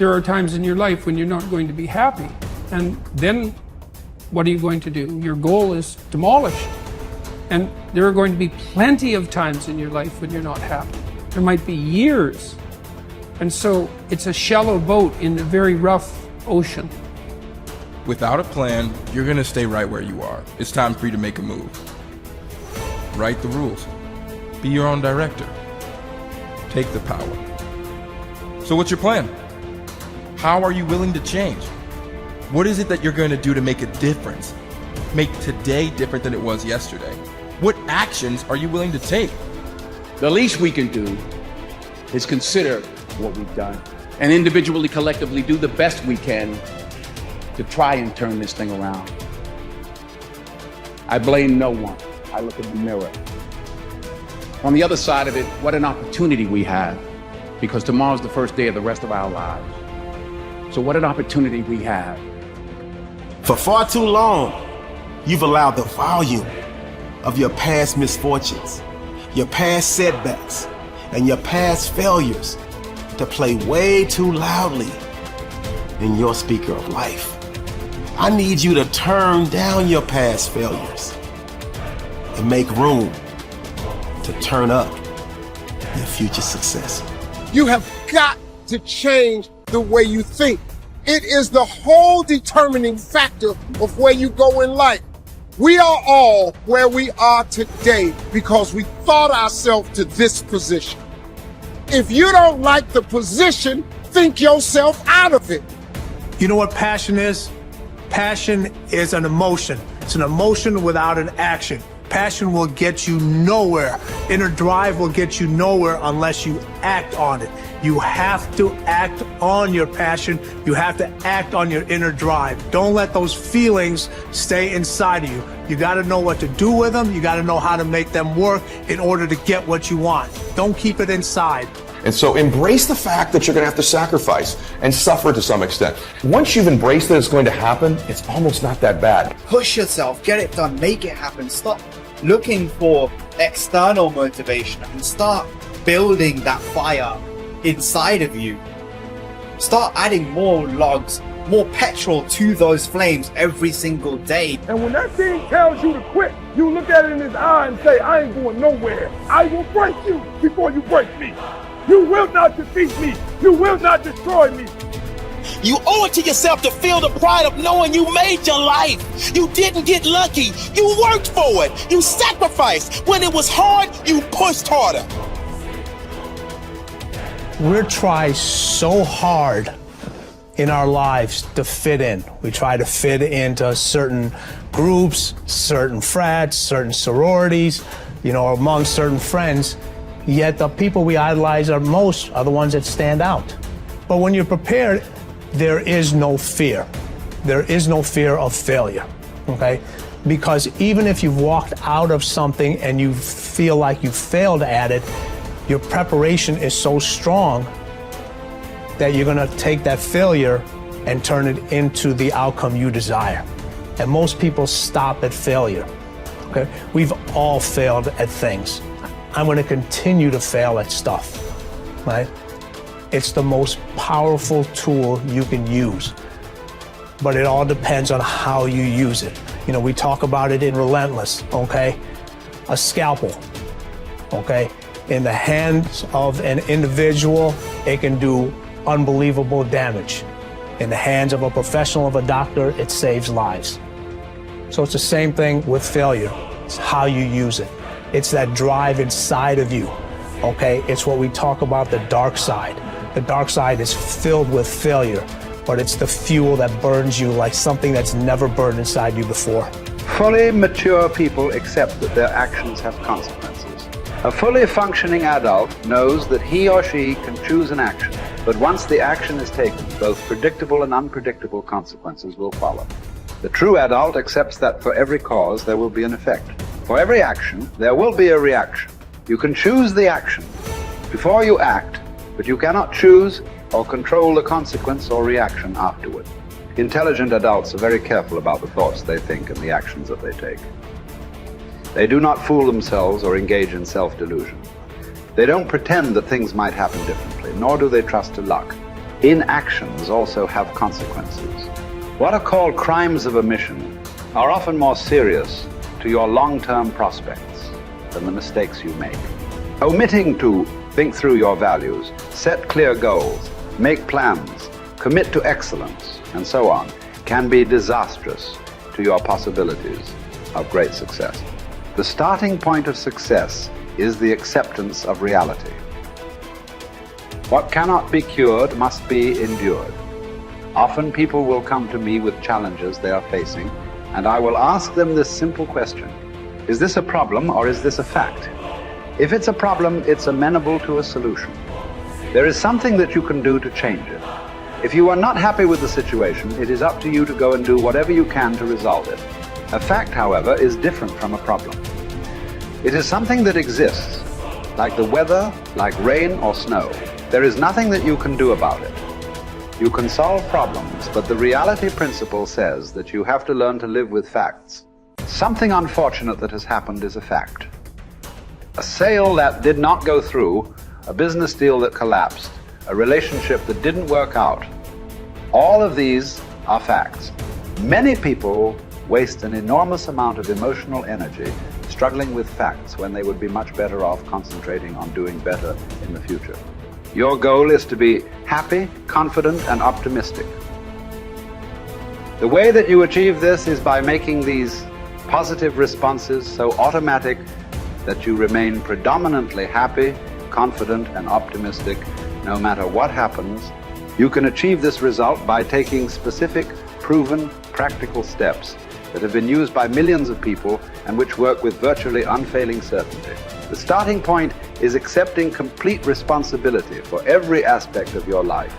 there are times in your life when you're not going to be happy. And then what are you going to do? Your goal is demolished. And there are going to be plenty of times in your life when you're not happy. There might be years. And so it's a shallow boat in a very rough ocean. Without a plan, you're gonna stay right where you are. It's time for you to make a move. Write the rules. Be your own director. Take the power. So what's your plan? How are you willing to change? What is it that you're going to do to make a difference? Make today different than it was yesterday? What actions are you willing to take? The least we can do is consider what we've done and individually, collectively do the best we can to try and turn this thing around. I blame no one. I look in the mirror. On the other side of it, what an opportunity we have, because tomorrow's the first day of the rest of our lives. So what an opportunity we have. For far too long, you've allowed the volume of your past misfortunes, your past setbacks, and your past failures to play way too loudly in your speaker of life. I need you to turn down your past failures and make room to turn up your future success. You have got to change the way you think. It is the whole determining factor of where you go in life. We are all where we are today because we thought ourselves to this position. If you don't like the position, think yourself out of it. You know what passion is? Passion is an emotion. It's an emotion without an action. Passion will get you nowhere. Inner drive will get you nowhere unless you act on it. You have to act on your passion. You have to act on your inner drive. Don't let those feelings stay inside of you. You got to know what to do with them. You got to know how to make them work in order to get what you want. Don't keep it inside. And so embrace the fact that you're going to have to sacrifice and suffer to some extent. Once you've embraced that it's going to happen, it's almost not that bad. Push yourself, get it done, make it happen. Stop looking for external motivation and start building that fire inside of you. Start adding more logs, more petrol to those flames every single day. And when that thing tells you to quit, you look at it in his eye and say, I ain't going nowhere. I will break you before you break me. You will not defeat me. You will not destroy me. You owe it to yourself to feel the pride of knowing you made your life. You didn't get lucky. You worked for it. You sacrificed. When it was hard, you pushed harder. We try so hard in our lives to fit in. We try to fit into certain groups, certain frats, certain sororities, among certain friends. Yet the people we idolize most are the ones that stand out. But when you're prepared, there is no fear. There is no fear of failure, okay? Because even if you've walked out of something and you feel like you failed at it, your preparation is so strong that you're gonna take that failure and turn it into the outcome you desire. And most people stop at failure, okay? We've all failed at things. I'm gonna continue to fail at stuff, right? It's the most powerful tool you can use, but it all depends on how you use it. We talk about it in Relentless, okay? A scalpel, okay? In the hands of an individual, it can do unbelievable damage. In the hands of a professional, of a doctor, it saves lives. So it's the same thing with failure. It's how you use it. It's that drive inside of you, okay? It's what we talk about, the dark side. The dark side is filled with failure, but it's the fuel that burns you like something that's never burned inside you before. Fully mature people accept that their actions have consequences. A fully functioning adult knows that he or she can choose an action, but once the action is taken, both predictable and unpredictable consequences will follow. The true adult accepts that for every cause there will be an effect. For every action, there will be a reaction. You can choose the action before you act, but you cannot choose or control the consequence or reaction afterward. Intelligent adults are very careful about the thoughts they think and the actions that they take. They do not fool themselves or engage in self-delusion. They don't pretend that things might happen differently, nor do they trust to luck. inactions also have consequences. What are called crimes of omission are often more serious to your long-term prospects than the mistakes you make. Omitting to think through your values, set clear goals, make plans, commit to excellence, and so on, can be disastrous to your possibilities of great success. The starting point of success is the acceptance of reality. What cannot be cured must be endured. Often people will come to me with challenges they are facing, and I will ask them this simple question: is this a problem or is this a fact? If it's a problem, it's amenable to a solution. There is something that you can do to change it. If you are not happy with the situation, it is up to you to go and do whatever you can to resolve it. A fact, however, is different from a problem. It is something that exists, like the weather, like rain or snow. There is nothing that you can do about it. You can solve problems, but the reality principle says that you have to learn to live with facts. Something unfortunate that has happened is a fact. A sale that did not go through, a business deal that collapsed, a relationship that didn't work out. All of these are facts. Many people waste an enormous amount of emotional energy struggling with facts when they would be much better off concentrating on doing better in the future. Your goal is to be happy, confident, and optimistic. The way that you achieve this is by making these positive responses so automatic that you remain predominantly happy, confident, and optimistic no matter what happens. You can achieve this result by taking specific, proven, practical steps that have been used by millions of people and which work with virtually unfailing certainty. The starting point is accepting complete responsibility for every aspect of your life.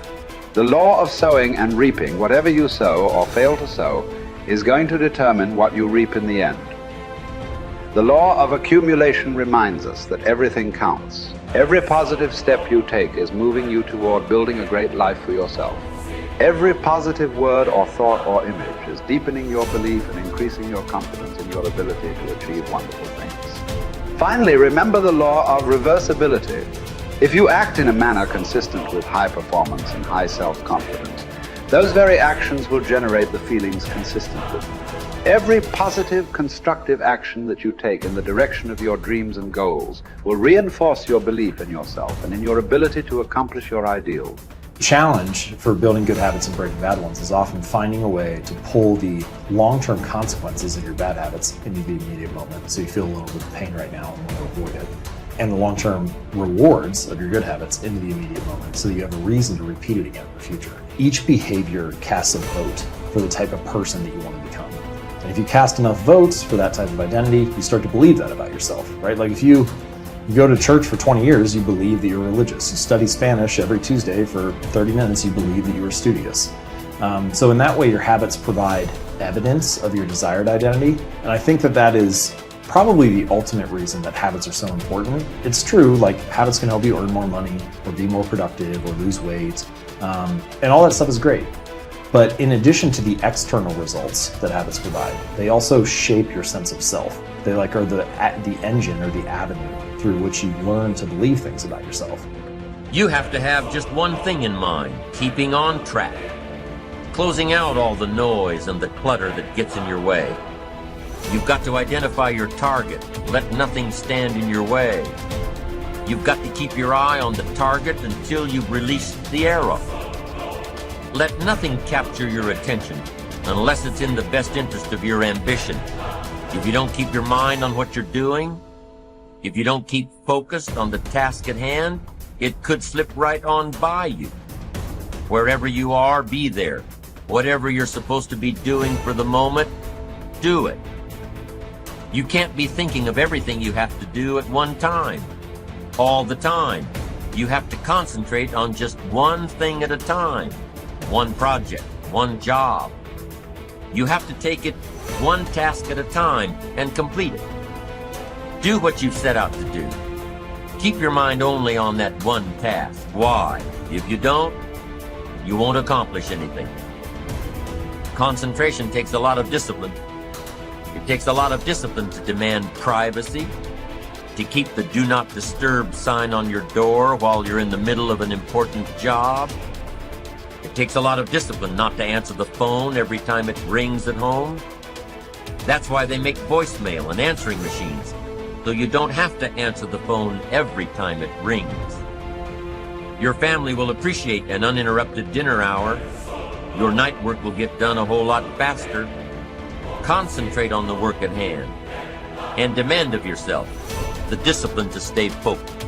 The law of sowing and reaping, whatever you sow or fail to sow, is going to determine what you reap in the end. The law of accumulation reminds us that everything counts. Every positive step you take is moving you toward building a great life for yourself. Every positive word or thought or image is deepening your belief and increasing your confidence in your ability to achieve wonderful things. Finally, remember the law of reversibility. If you act in a manner consistent with high performance and high self-confidence, those very actions will generate the feelings consistent with them. Every positive, constructive action that you take in the direction of your dreams and goals will reinforce your belief in yourself and in your ability to accomplish your ideals. The challenge for building good habits and breaking bad ones is often finding a way to pull the long-term consequences of your bad habits into the immediate moment, so you feel a little bit of pain right now and want to avoid it, and the long-term rewards of your good habits into the immediate moment, so that you have a reason to repeat it again in the future. Each behavior casts a vote for the type of person that you want to become. And if you cast enough votes for that type of identity, you start to believe that about yourself, right? Like if you go to church for 20 years, you believe that you're religious. You study Spanish every Tuesday for 30 minutes, you believe that you are studious. So in that way, your habits provide evidence of your desired identity. And I think that that is probably the ultimate reason that habits are so important. It's true, like habits can help you earn more money or be more productive or lose weight. And all that stuff is great. But in addition to the external results that habits provide, they also shape your sense of self. They are the engine or the avenue through which you learn to believe things about yourself. You have to have just one thing in mind: keeping on track, closing out all the noise and the clutter that gets in your way. You've got to identify your target. Let nothing stand in your way. You've got to keep your eye on the target until you've released the arrow. Let nothing capture your attention unless it's in the best interest of your ambition. If you don't keep your mind on what you're doing, if you don't keep focused on the task at hand, it could slip right on by you. Wherever you are, be there. Whatever you're supposed to be doing for the moment, do it. You can't be thinking of everything you have to do at one time, all the time. You have to concentrate on just one thing at a time. One project, one job. You have to take it one task at a time and complete it. Do what you've set out to do. Keep your mind only on that one task. Why? If you don't, you won't accomplish anything. Concentration takes a lot of discipline. It takes a lot of discipline to demand privacy, to keep the do not disturb sign on your door while you're in the middle of an important job. It takes a lot of discipline not to answer the phone every time it rings at home. That's why they make voicemail and answering machines, so you don't have to answer the phone every time it rings. Your family will appreciate an uninterrupted dinner hour. Your night work will get done a whole lot faster. Concentrate on the work at hand and demand of yourself the discipline to stay focused.